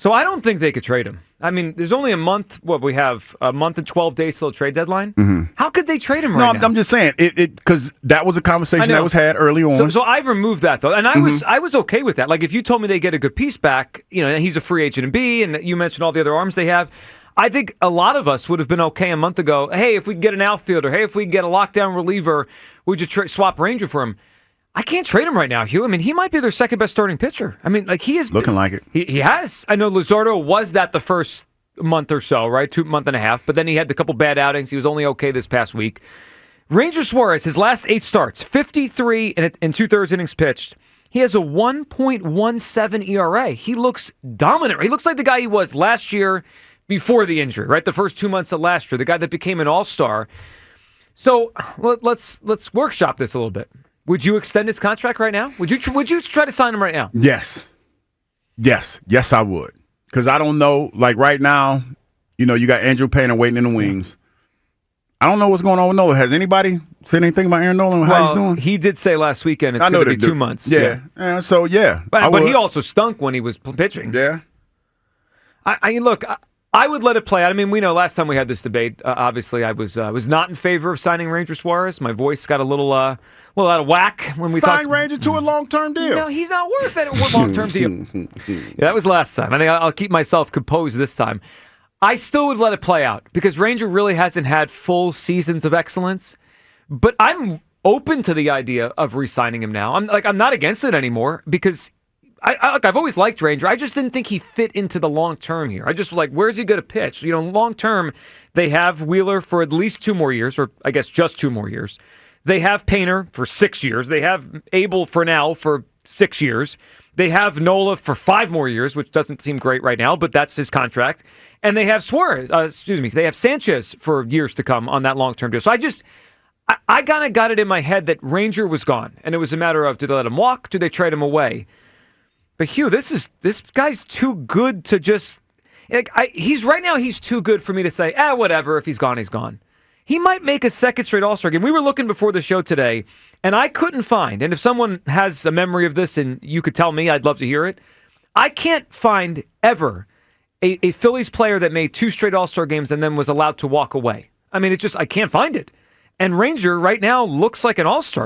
So I don't think they could trade him. I mean, there's only a month. We have a month and 12 days till trade deadline. Mm-hmm. How could they trade him right now? I'm just saying it because that was a conversation that was had early on. So I've removed that though, and I was okay with that. Like if you told me they get a good piece back, and he's a free agent in B, and you mentioned all the other arms they have. I think a lot of us would have been okay a month ago. Hey, if we get an outfielder, hey, if we get a lockdown reliever, we just swap Ranger for him. I can't trade him right now, Hugh. I mean, he might be their second best starting pitcher. I mean, like he is looking like it. He has. I know Luzardo was that the first month or so, right? 2 months and a half. But then he had a couple bad outings. He was only okay this past week. Ranger Suarez, his last 8 starts, 53 in 2/3 innings pitched. He has a 1.17 ERA. He looks dominant. He looks like the guy he was last year before the injury, right? The first 2 months of last year, the guy that became an all-star. So let's workshop this a little bit. Would you extend his contract right now? Would you try to sign him right now? Yes, I would. Because I don't know, like right now, you got Andrew Painter waiting in the wings. I don't know what's going on with Nola. Has anybody said anything about Aaron Nola and how he's doing? He did say last weekend it's going to be 2 months. Yeah. But he also stunk when he was pitching. Yeah. I would let it play out. I mean, we know last time we had this debate, obviously I was not in favor of signing Ranger Suarez. My voice got a little out of whack when we talked. Sign Ranger to a long-term deal. No, he's not worth it. A long-term deal. That was last time. I think I'll keep myself composed this time. I still would let it play out because Ranger really hasn't had full seasons of excellence. But I'm open to the idea of re-signing him now. I'm not against it anymore because I've always liked Ranger. I just didn't think he fit into the long term here. I just was like, where's he going to pitch? Long term, they have Wheeler for at least 2 more years, or I guess just 2 more years. They have Painter for 6 years. They have Abel for now for 6 years. They have Nola for 5 more years, which doesn't seem great right now, but that's his contract. And they have they have Sanchez for years to come on that long-term deal. So I kind of got it in my head that Ranger was gone, and it was a matter of, do they let him walk? Do they trade him away? But Hugh, this guy's too good to just. He's too good for me to say, whatever. If he's gone, he's gone. He might make a second straight All-Star game. We were looking before the show today, and I couldn't find. And if someone has a memory of this, and you could tell me, I'd love to hear it. I can't find ever a Phillies player that made 2 straight All-Star games and then was allowed to walk away. I mean, I can't find it. And Ranger right now looks like an All-Star.